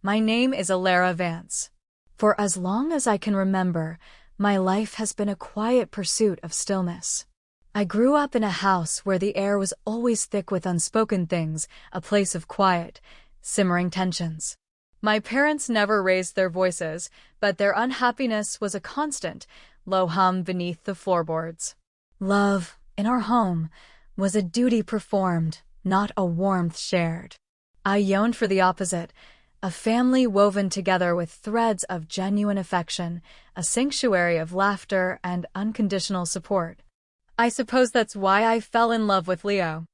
My name is Alara Vance. For as long as I can remember, my life has been a quiet pursuit of stillness. I grew up in a house where the air was always thick with unspoken things, a place of quiet, simmering tensions. My parents never raised their voices, but their unhappiness was a constant, low hum beneath the floorboards. Love, in our home, was a duty performed, not a warmth shared. I yearned for the opposite, a family woven together with threads of genuine affection, a sanctuary of laughter and unconditional support. I suppose that's why I fell in love with Leo.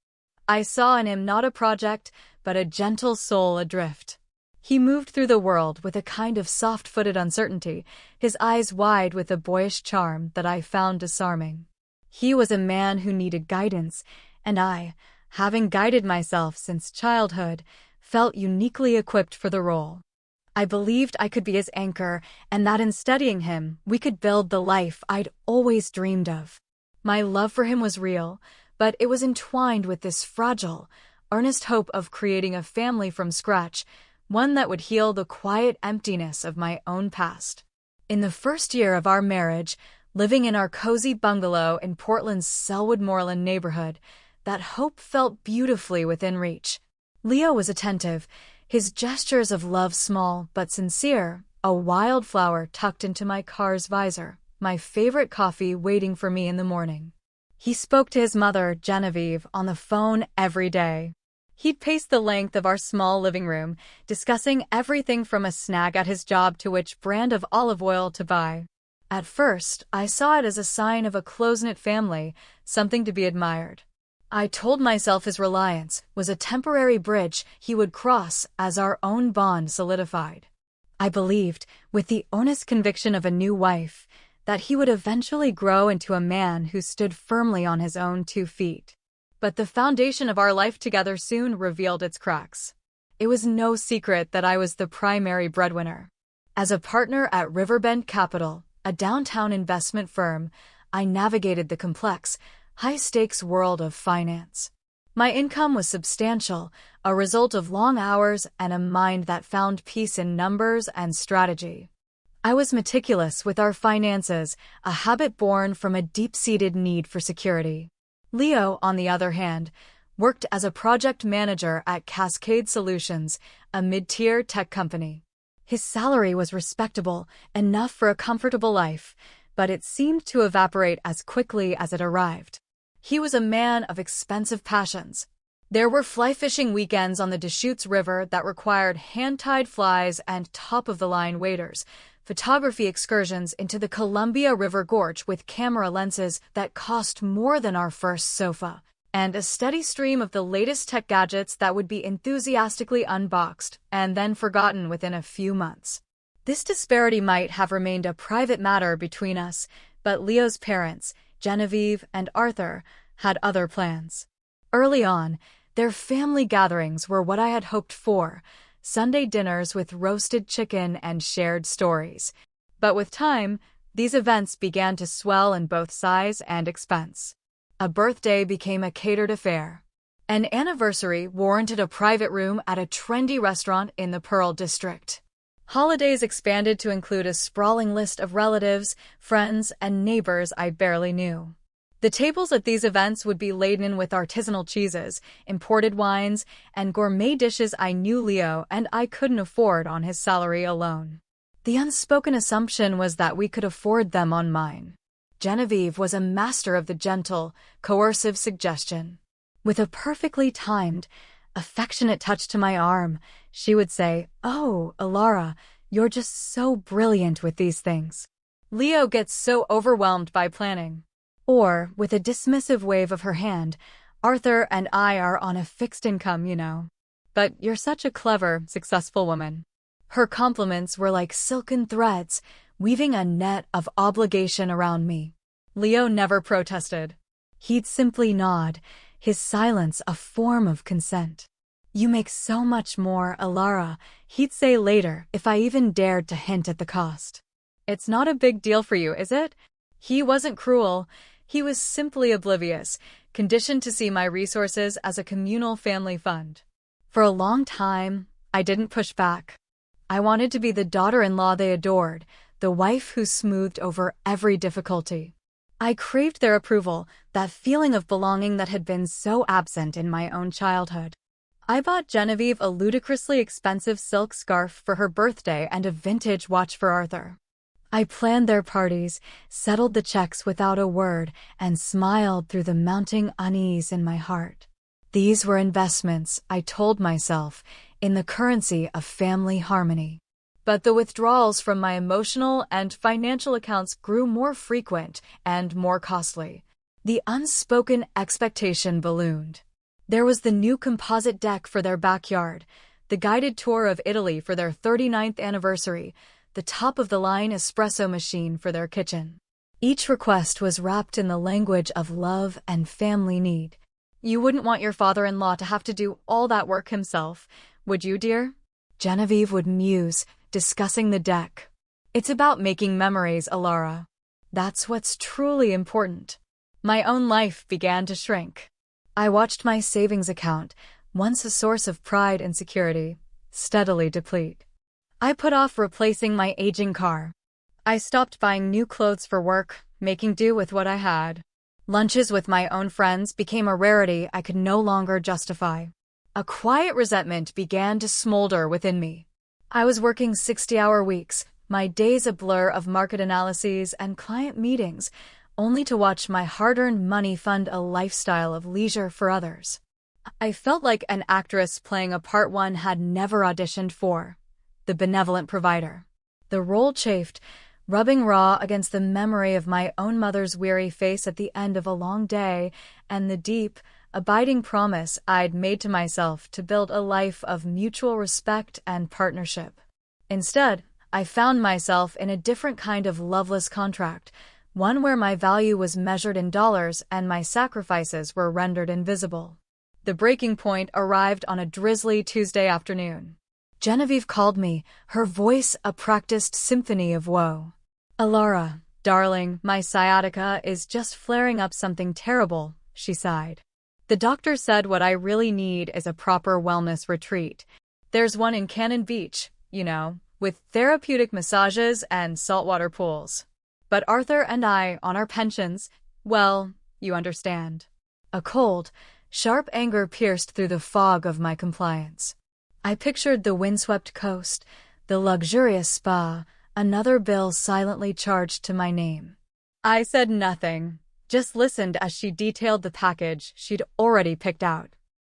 I saw in him not a project, but a gentle soul adrift. He moved through the world with a kind of soft-footed uncertainty, his eyes wide with a boyish charm that I found disarming. He was a man who needed guidance, and I, having guided myself since childhood, felt uniquely equipped for the role. I believed I could be his anchor, and that in studying him, we could build the life I'd always dreamed of. My love for him was real, but it was entwined with this fragile, earnest hope of creating a family from scratch, one that would heal the quiet emptiness of my own past. In the first year of our marriage, living in our cozy bungalow in Portland's Selwood Moreland neighborhood, that hope felt beautifully within reach. Leo was attentive, his gestures of love small but sincere, a wildflower tucked into my car's visor, my favorite coffee waiting for me in the morning. He spoke to his mother, Genevieve, on the phone every day. He'd pace the length of our small living room, discussing everything from a snag at his job to which brand of olive oil to buy. At first, I saw it as a sign of a close-knit family, something to be admired. I told myself his reliance was a temporary bridge he would cross as our own bond solidified. I believed, with the honest conviction of a new wife, that he would eventually grow into a man who stood firmly on his own 2 feet. But the foundation of our life together soon revealed its cracks. It was no secret that I was the primary breadwinner. As a partner at Riverbend Capital, a downtown investment firm, I navigated the complex, high-stakes world of finance. My income was substantial, a result of long hours and a mind that found peace in numbers and strategy. I was meticulous with our finances, a habit born from a deep-seated need for security. Leo, on the other hand, worked as a project manager at Cascade Solutions, a mid-tier tech company. His salary was respectable, enough for a comfortable life, but it seemed to evaporate as quickly as it arrived. He was a man of expensive passions. There were fly-fishing weekends on the Deschutes River that required hand-tied flies and top-of-the-line waders, photography excursions into the Columbia River Gorge with camera lenses that cost more than our first sofa, and a steady stream of the latest tech gadgets that would be enthusiastically unboxed and then forgotten within a few months. This disparity might have remained a private matter between us, but Leo's parents, Genevieve and Arthur, had other plans. Early on, their family gatherings were what I had hoped for, Sunday dinners with roasted chicken and shared stories. But with time, these events began to swell in both size and expense. A birthday became a catered affair. An anniversary warranted a private room at a trendy restaurant in the Pearl District. Holidays expanded to include a sprawling list of relatives, friends, and neighbors I barely knew. The tables at these events would be laden with artisanal cheeses, imported wines, and gourmet dishes I knew Leo and I couldn't afford on his salary alone. The unspoken assumption was that we could afford them on mine. Genevieve was a master of the gentle, coercive suggestion. With a perfectly timed, affectionate touch to my arm, she would say, "Oh, Alara, you're just so brilliant with these things. Leo gets so overwhelmed by planning." Or, with a dismissive wave of her hand, "Arthur and I are on a fixed income, you know. But you're such a clever, successful woman." Her compliments were like silken threads, weaving a net of obligation around me. Leo never protested. He'd simply nod, his silence a form of consent. "You make so much more, Alara," he'd say later if I even dared to hint at the cost. "It's not a big deal for you, is it?" He wasn't cruel. He was simply oblivious, conditioned to see my resources as a communal family fund. For a long time, I didn't push back. I wanted to be the daughter-in-law they adored, the wife who smoothed over every difficulty. I craved their approval, that feeling of belonging that had been so absent in my own childhood. I bought Genevieve a ludicrously expensive silk scarf for her birthday and a vintage watch for Arthur. I planned their parties, settled the checks without a word, and smiled through the mounting unease in my heart. These were investments, I told myself, in the currency of family harmony. But the withdrawals from my emotional and financial accounts grew more frequent and more costly. The unspoken expectation ballooned. There was the new composite deck for their backyard, the guided tour of Italy for their 39th anniversary, the top-of-the-line espresso machine for their kitchen. Each request was wrapped in the language of love and family need. You wouldn't want your father-in-law to have to do all that work himself, would you, dear? Genevieve would muse, discussing the deck. It's about making memories, Alara. That's what's truly important. My own life began to shrink. I watched my savings account, once a source of pride and security, steadily deplete. I put off replacing my aging car. I stopped buying new clothes for work, making do with what I had. Lunches with my own friends became a rarity I could no longer justify. A quiet resentment began to smolder within me. I was working 60-hour weeks, my days a blur of market analyses and client meetings, only to watch my hard-earned money fund a lifestyle of leisure for others. I felt like an actress playing a part one had never auditioned for. The benevolent provider. The role chafed, rubbing raw against the memory of my own mother's weary face at the end of a long day and the deep, abiding promise I'd made to myself to build a life of mutual respect and partnership. Instead, I found myself in a different kind of loveless contract, one where my value was measured in dollars and my sacrifices were rendered invisible. The breaking point arrived on a drizzly Tuesday afternoon. Genevieve called me, her voice a practiced symphony of woe. Alara, darling, my sciatica is just flaring up something terrible, she sighed. The doctor said what I really need is a proper wellness retreat. There's one in Cannon Beach, you know, with therapeutic massages and saltwater pools. But Arthur and I, on our pensions, well, you understand. A cold, sharp anger pierced through the fog of my compliance. I pictured the windswept coast, the luxurious spa, another bill silently charged to my name. I said nothing, just listened as she detailed the package she'd already picked out.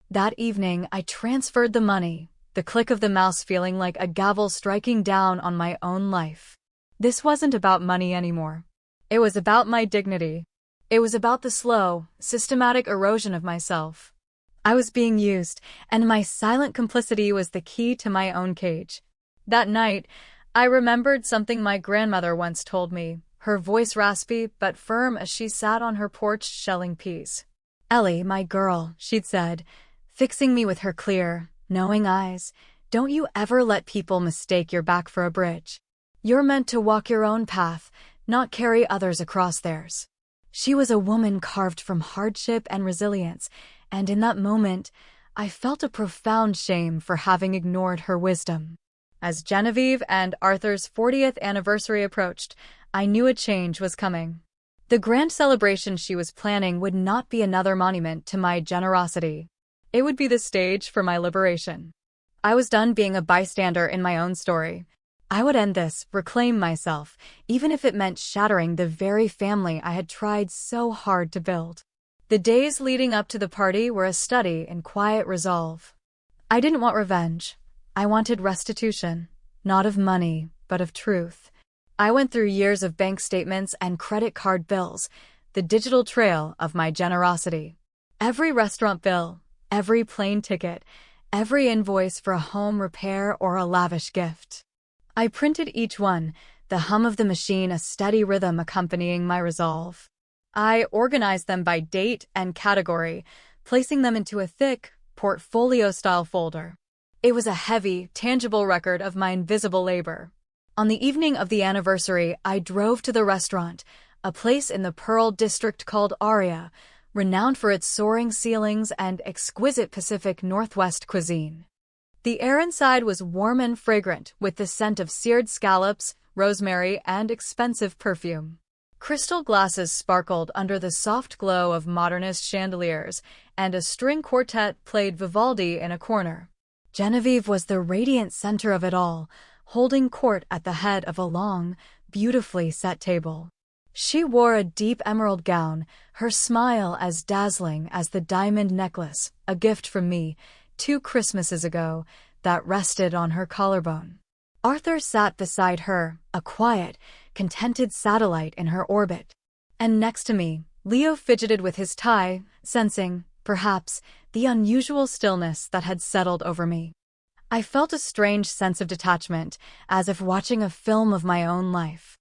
That evening, I transferred the money, the click of the mouse feeling like a gavel striking down on my own life. This wasn't about money anymore. It was about my dignity. It was about the slow, systematic erosion of myself. I was being used, and my silent complicity was the key to my own cage. That night, I remembered something my grandmother once told me, her voice raspy but firm as she sat on her porch shelling peas. Ellie, my girl, she'd said, fixing me with her clear, knowing eyes, don't you ever let people mistake your back for a bridge. You're meant to walk your own path, not carry others across theirs. She was a woman carved from hardship and resilience, and in that moment, I felt a profound shame for having ignored her wisdom. As Genevieve and Arthur's 40th anniversary approached, I knew a change was coming. The grand celebration she was planning would not be another monument to my generosity. It would be the stage for my liberation. I was done being a bystander in my own story. I would end this, reclaim myself, even if it meant shattering the very family I had tried so hard to build. The days leading up to the party were a study in quiet resolve. I didn't want revenge. I wanted restitution, not of money, but of truth. I went through years of bank statements and credit card bills, the digital trail of my generosity. Every restaurant bill, every plane ticket, every invoice for a home repair or a lavish gift. I printed each one, the hum of the machine a steady rhythm accompanying my resolve. I organized them by date and category, placing them into a thick, portfolio-style folder. It was a heavy, tangible record of my invisible labor. On the evening of the anniversary, I drove to the restaurant, a place in the Pearl District called Aria, renowned for its soaring ceilings and exquisite Pacific Northwest cuisine. The air inside was warm and fragrant, with the scent of seared scallops, rosemary, and expensive perfume. Crystal glasses sparkled under the soft glow of modernist chandeliers, and a string quartet played Vivaldi in a corner. Genevieve was the radiant center of it all, holding court at the head of a long, beautifully set table. She wore a deep emerald gown, her smile as dazzling as the diamond necklace, a gift from me, 2 Christmases ago, that rested on her collarbone. Arthur sat beside her, a quiet, contented satellite in her orbit. And next to me, Leo fidgeted with his tie, sensing, perhaps, the unusual stillness that had settled over me. I felt a strange sense of detachment, as if watching a film of my own life.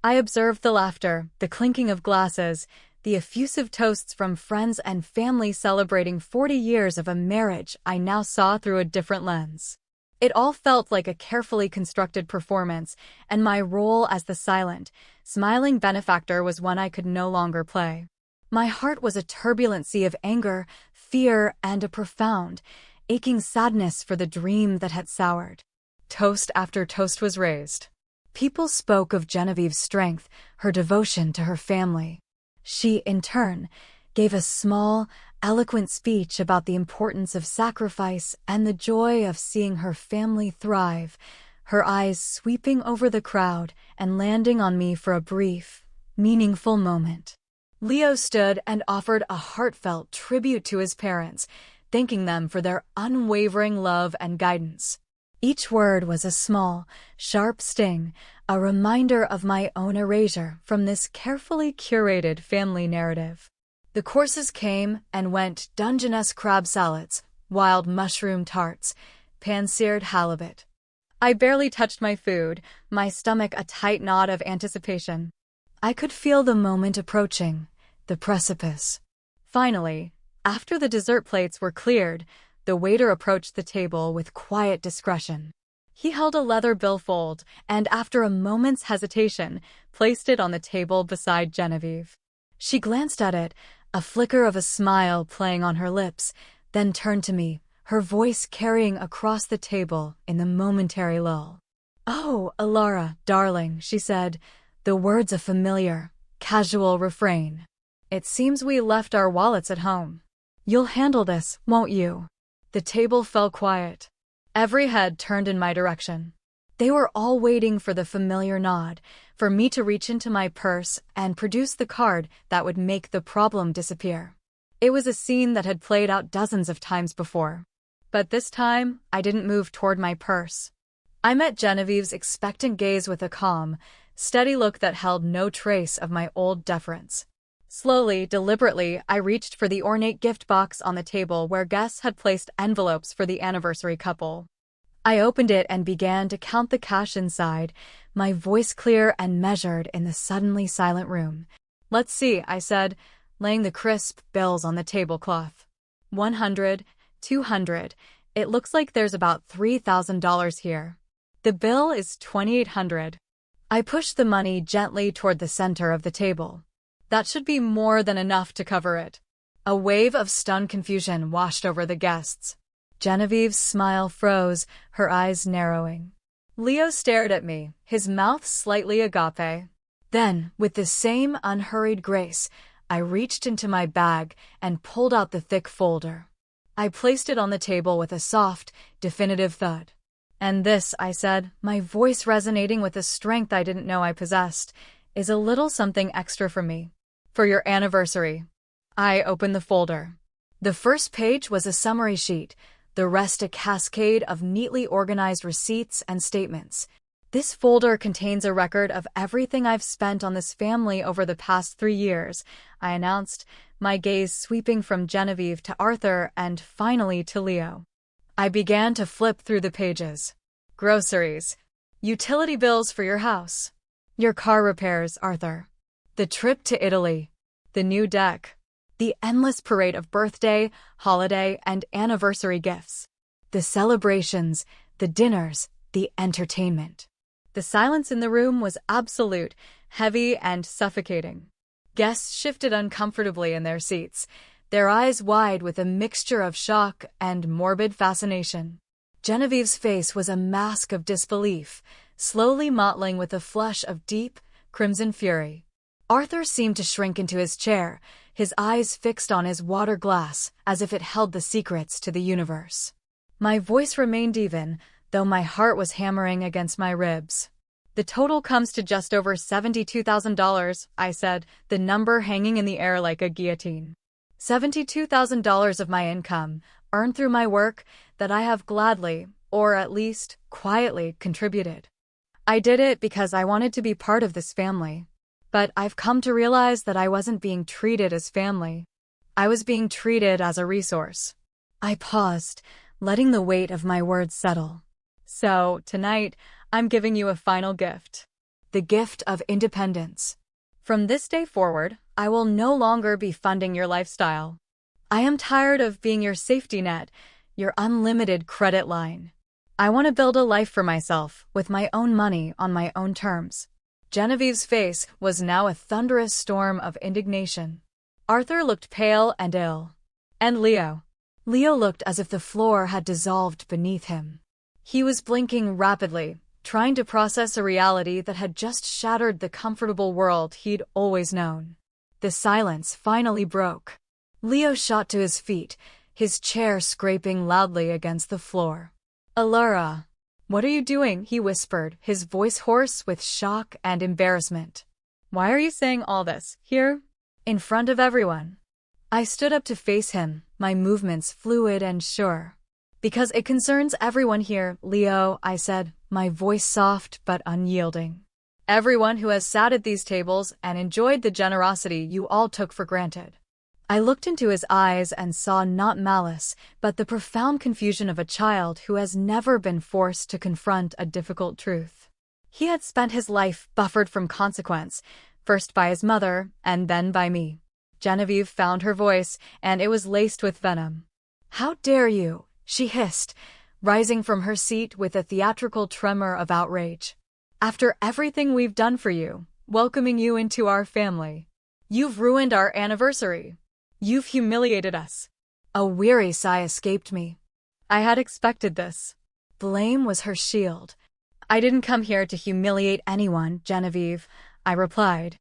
I observed the laughter, the clinking of glasses, the effusive toasts from friends and family celebrating 40 years of a marriage I now saw through a different lens. It all felt like a carefully constructed performance, and my role as the silent, smiling benefactor was one I could no longer play. My heart was a turbulent sea of anger, fear, and a profound, aching sadness for the dream that had soured. Toast after toast was raised. People spoke of Genevieve's strength, her devotion to her family. She, in turn, gave a small, eloquent speech about the importance of sacrifice and the joy of seeing her family thrive, her eyes sweeping over the crowd and landing on me for a brief, meaningful moment. Leo stood and offered a heartfelt tribute to his parents, thanking them for their unwavering love and guidance. Each word was a small, sharp sting, a reminder of my own erasure from this carefully curated family narrative. The courses came and went: Dungeness crab salads, wild mushroom tarts, pan-seared halibut. I barely touched my food, my stomach a tight knot of anticipation. I could feel the moment approaching, the precipice. Finally, after the dessert plates were cleared, the waiter approached the table with quiet discretion. He held a leather billfold and, after a moment's hesitation, placed it on the table beside Genevieve. She glanced at it, a flicker of a smile playing on her lips, then turned to me, her voice carrying across the table in the momentary lull. "Oh, Alara, darling," she said, the words a familiar, casual refrain. "It seems we left our wallets at home. You'll handle this, won't you?" The table fell quiet. Every head turned in my direction. They were all waiting for the familiar nod, for me to reach into my purse and produce the card that would make the problem disappear. It was a scene that had played out dozens of times before. But this time, I didn't move toward my purse. I met Genevieve's expectant gaze with a calm, steady look that held no trace of my old deference. Slowly, deliberately, I reached for the ornate gift box on the table where guests had placed envelopes for the anniversary couple. I opened it and began to count the cash inside, my voice clear and measured in the suddenly silent room. "Let's see," I said, laying the crisp bills on the tablecloth. 100, 200. It looks like there's about $3,000 here. The bill is 2,800. I pushed the money gently toward the center of the table. That should be more than enough to cover it. A wave of stunned confusion washed over the guests. Genevieve's smile froze, her eyes narrowing. Leo stared at me, his mouth slightly agape. Then, with the same unhurried grace, I reached into my bag and pulled out the thick folder. I placed it on the table with a soft, definitive thud. "And this," I said, my voice resonating with a strength I didn't know I possessed, "is a little something extra for me. For your anniversary." I opened the folder. The first page was a summary sheet, the rest a cascade of neatly organized receipts and statements. "This folder contains a record of everything I've spent on this family over the past 3 years, I announced, my gaze sweeping from Genevieve to Arthur and finally to Leo. I began to flip through the pages. Groceries. Utility bills for your house. Your car repairs, Arthur. The trip to Italy. The new deck. The endless parade of birthday, holiday, and anniversary gifts. The celebrations, the dinners, the entertainment." The silence in the room was absolute, heavy, and suffocating. Guests shifted uncomfortably in their seats, their eyes wide with a mixture of shock and morbid fascination. Genevieve's face was a mask of disbelief, slowly mottling with a flush of deep, crimson fury. Arthur seemed to shrink into his chair, his eyes fixed on his water glass as if it held the secrets to the universe. My voice remained even, though my heart was hammering against my ribs. "The total comes to just over $72,000, I said, the number hanging in the air like a guillotine. $72,000 of my income, earned through my work, that I have gladly, or at least quietly, contributed. I did it because I wanted to be part of this family. But I've come to realize that I wasn't being treated as family. I was being treated as a resource." I paused, letting the weight of my words settle. "So, tonight, I'm giving you a final gift. The gift of independence. From this day forward, I will no longer be funding your lifestyle. I am tired of being your safety net, your unlimited credit line. I want to build a life for myself, with my own money on my own terms." Genevieve's face was now a thunderous storm of indignation. Arthur looked pale and ill. "And Leo?" Leo looked as if the floor had dissolved beneath him. He was blinking rapidly, trying to process a reality that had just shattered the comfortable world he'd always known. The silence finally broke. Leo shot to his feet, his chair scraping loudly against the floor. "Alara, what are you doing?" he whispered, his voice hoarse with shock and embarrassment. "Why are you saying all this, here? In front of everyone?" I stood up to face him, my movements fluid and sure. "Because it concerns everyone here, Leo," I said, my voice soft but unyielding. "Everyone who has sat at these tables and enjoyed the generosity you all took for granted." I looked into his eyes and saw not malice, but the profound confusion of a child who has never been forced to confront a difficult truth. He had spent his life buffered from consequence, first by his mother, and then by me. Genevieve found her voice, and it was laced with venom. "How dare you?" she hissed, rising from her seat with a theatrical tremor of outrage. "After everything we've done for you, welcoming you into our family. You've ruined our anniversary. You've humiliated us." A weary sigh escaped me. I had expected this. Blame was her shield. "I didn't come here to humiliate anyone, Genevieve," I replied.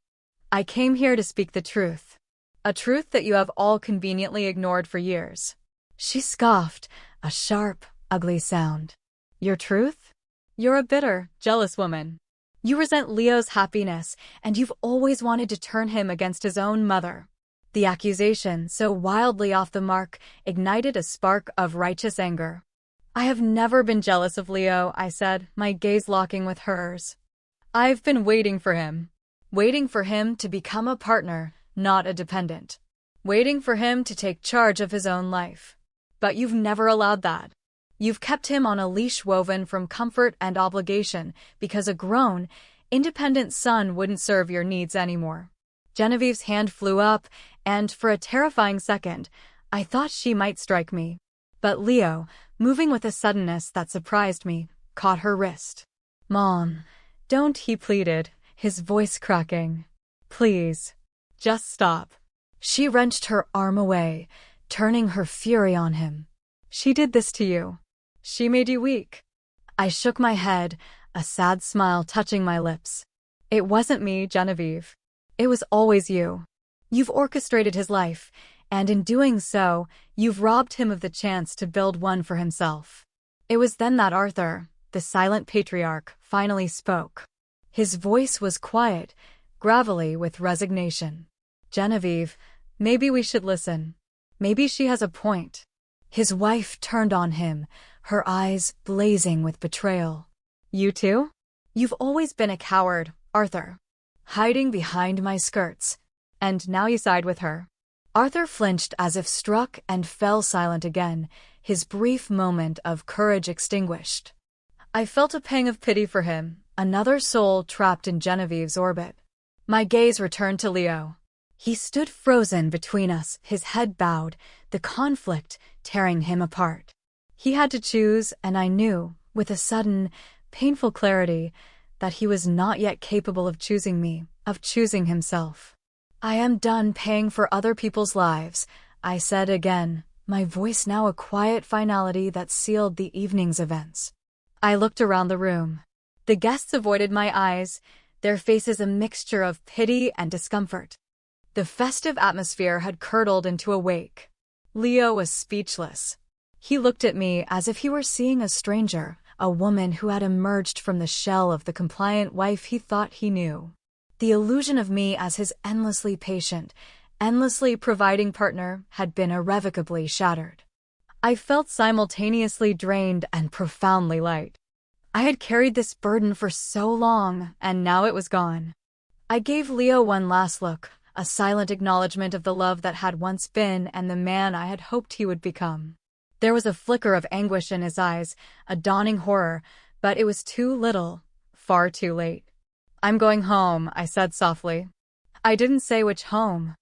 "I came here to speak the truth. A truth that you have all conveniently ignored for years." She scoffed, a sharp, ugly sound. "Your truth? You're a bitter, jealous woman. You resent Leo's happiness, and you've always wanted to turn him against his own mother." The accusation, so wildly off the mark, ignited a spark of righteous anger. "I have never been jealous of Leo," I said, my gaze locking with hers. "I've been waiting for him. Waiting for him to become a partner, not a dependent. Waiting for him to take charge of his own life. But you've never allowed that. You've kept him on a leash woven from comfort and obligation because a grown, independent son wouldn't serve your needs anymore." Genevieve's hand flew up, and for a terrifying second, I thought she might strike me. But Leo, moving with a suddenness that surprised me, caught her wrist. "Mom, don't," he pleaded, his voice cracking. "Please, just stop." She wrenched her arm away, turning her fury on him. "She did this to you. She made you weak." I shook my head, a sad smile touching my lips. "It wasn't me, Genevieve. It was always you. You've orchestrated his life, and in doing so, you've robbed him of the chance to build one for himself." It was then that Arthur, the silent patriarch, finally spoke. His voice was quiet, gravelly with resignation. "Genevieve, maybe we should listen. Maybe she has a point." His wife turned on him, her eyes blazing with betrayal. "You too? You've always been a coward, Arthur. Hiding behind my skirts. And now you side with her." Arthur flinched as if struck and fell silent again, his brief moment of courage extinguished. I felt a pang of pity for him, another soul trapped in Genevieve's orbit. My gaze returned to Leo. He stood frozen between us, his head bowed, the conflict tearing him apart. He had to choose, and I knew, with a sudden, painful clarity, that he was not yet capable of choosing me, of choosing himself. "I am done paying for other people's lives," I said again, my voice now a quiet finality that sealed the evening's events. I looked around the room. The guests avoided my eyes, their faces a mixture of pity and discomfort. The festive atmosphere had curdled into a wake. Leo was speechless. He looked at me as if he were seeing a stranger, a woman who had emerged from the shell of the compliant wife he thought he knew. The illusion of me as his endlessly patient, endlessly providing partner had been irrevocably shattered. I felt simultaneously drained and profoundly light. I had carried this burden for so long, and now it was gone. I gave Leo one last look, a silent acknowledgement of the love that had once been and the man I had hoped he would become. There was a flicker of anguish in his eyes, a dawning horror, but it was too little, far too late. "I'm going home," I said softly. I didn't say which home.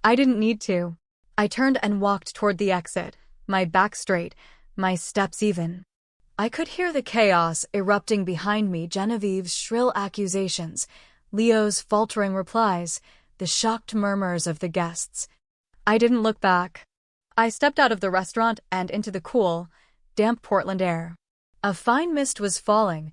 I didn't need to. I turned and walked toward the exit, my back straight, my steps even. I could hear the chaos erupting behind me, Genevieve's shrill accusations, Leo's faltering replies, the shocked murmurs of the guests. I didn't look back. I stepped out of the restaurant and into the cool, damp Portland air. A fine mist was falling,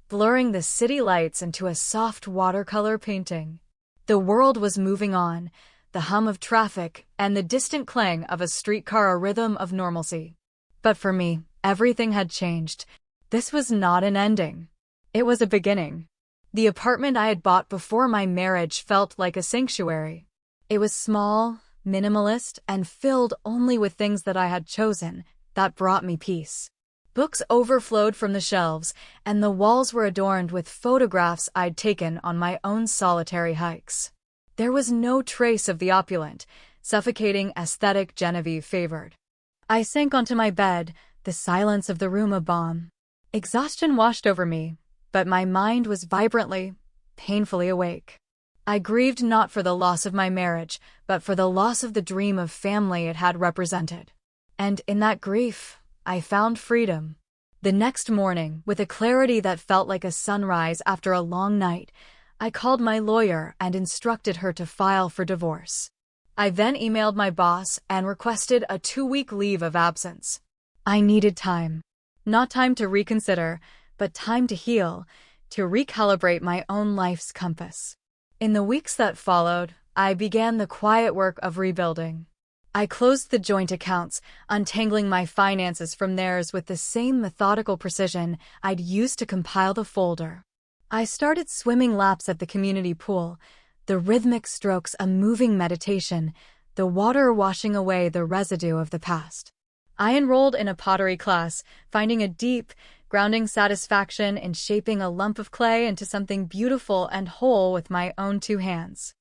blurring the city lights into a soft watercolor painting. The world was moving on, the hum of traffic and the distant clang of a streetcar a rhythm of normalcy. But for me, everything had changed. This was not an ending. It was a beginning. The apartment I had bought before my marriage felt like a sanctuary. It was small, minimalist, and filled only with things that I had chosen, that brought me peace. Books overflowed from the shelves, and the walls were adorned with photographs I'd taken on my own solitary hikes. There was no trace of the opulent, suffocating aesthetic Genevieve favored. I sank onto my bed, the silence of the room a balm. Exhaustion washed over me, but my mind was vibrantly, painfully awake. I grieved not for the loss of my marriage, but for the loss of the dream of family it had represented. And in that grief, I found freedom. The next morning, with a clarity that felt like a sunrise after a long night, I called my lawyer and instructed her to file for divorce. I then emailed my boss and requested a 2-week leave of absence. I needed time. Not time to reconsider, but time to heal, to recalibrate my own life's compass. In the weeks that followed, I began the quiet work of rebuilding. I closed the joint accounts, untangling my finances from theirs with the same methodical precision I'd used to compile the folder. I started swimming laps at the community pool, the rhythmic strokes a moving meditation, the water washing away the residue of the past. I enrolled in a pottery class, finding a deep, grounding satisfaction in shaping a lump of clay into something beautiful and whole with my own 2 hands.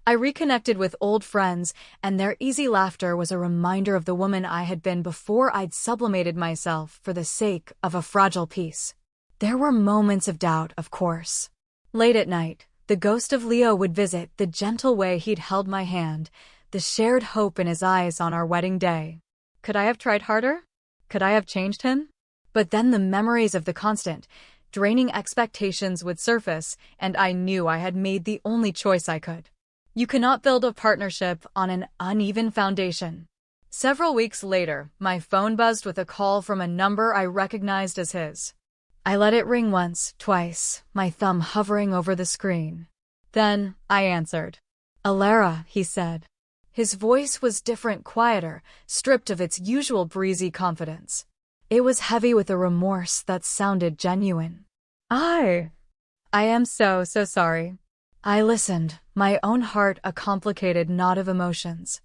I reconnected with old friends, and their easy laughter was a reminder of the woman I had been before I'd sublimated myself for the sake of a fragile peace. There were moments of doubt, of course. Late at night, the ghost of Leo would visit, the gentle way he'd held my hand, the shared hope in his eyes on our wedding day. Could I have tried harder? Could I have changed him? But then the memories of the constant, draining expectations would surface, and I knew I had made the only choice I could. You cannot build a partnership on an uneven foundation. Several weeks later, my phone buzzed with a call from a number I recognized as his. I let it ring once, twice, my thumb hovering over the screen. Then, I answered. "Alara," he said. His voice was different, quieter, stripped of its usual breezy confidence. It was heavy with a remorse that sounded genuine. I am so sorry." I listened, my own heart a complicated knot of emotions.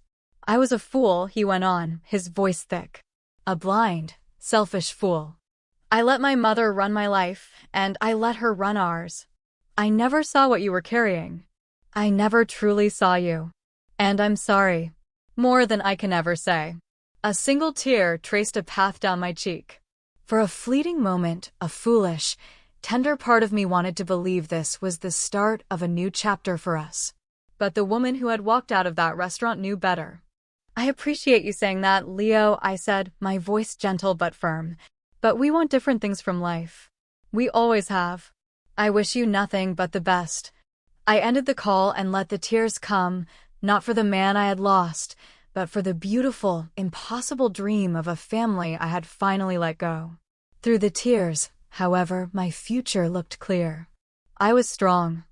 "I was a fool," he went on, his voice thick. "A blind, selfish fool. I let my mother run my life, and I let her run ours. I never saw what you were carrying. I never truly saw you. And I'm sorry. More than I can ever say." A single tear traced a path down my cheek. For a fleeting moment, a foolish, tender part of me wanted to believe this was the start of a new chapter for us. But the woman who had walked out of that restaurant knew better. "I appreciate you saying that, Leo," I said, my voice gentle but firm. "But we want different things from life. We always have. I wish you nothing but the best." I ended the call and let the tears come, not for the man I had lost, but for the beautiful, impossible dream of a family I had finally let go. Through the tears, however, my future looked clear. I was strong,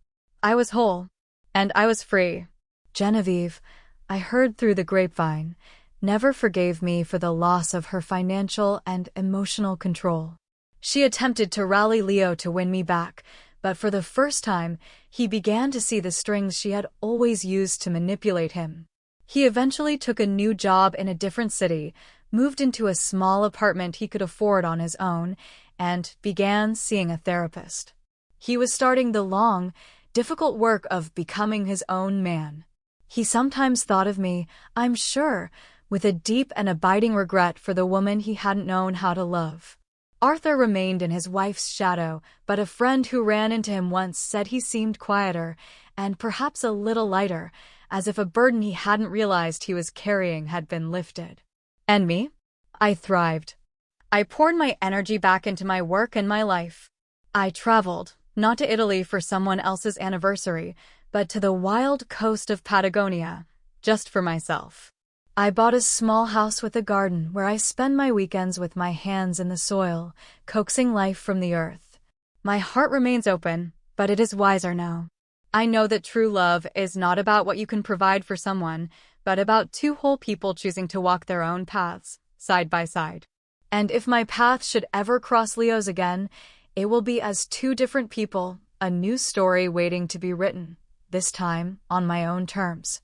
I was whole, and I was free. Genevieve, I heard through the grapevine, never forgave me for the loss of her financial and emotional control. She attempted to rally Leo to win me back, but for the first time, he began to see the strings she had always used to manipulate him. He eventually took a new job in a different city, moved into a small apartment he could afford on his own, and began seeing a therapist. He was starting the long, difficult work of becoming his own man. He sometimes thought of me, I'm sure, with a deep and abiding regret for the woman he hadn't known how to love. Arthur remained in his wife's shadow, but a friend who ran into him once said he seemed quieter, and perhaps a little lighter, as if a burden he hadn't realized he was carrying had been lifted. And me? I thrived. I poured my energy back into my work and my life. I traveled, not to Italy for someone else's anniversary, but to the wild coast of Patagonia, just for myself. I bought a small house with a garden where I spend my weekends with my hands in the soil, coaxing life from the earth. My heart remains open, but it is wiser now. I know that true love is not about what you can provide for someone, but about two whole people choosing to walk their own paths, side by side. And if my path should ever cross Leo's again, it will be as two different people, a new story waiting to be written, this time on my own terms.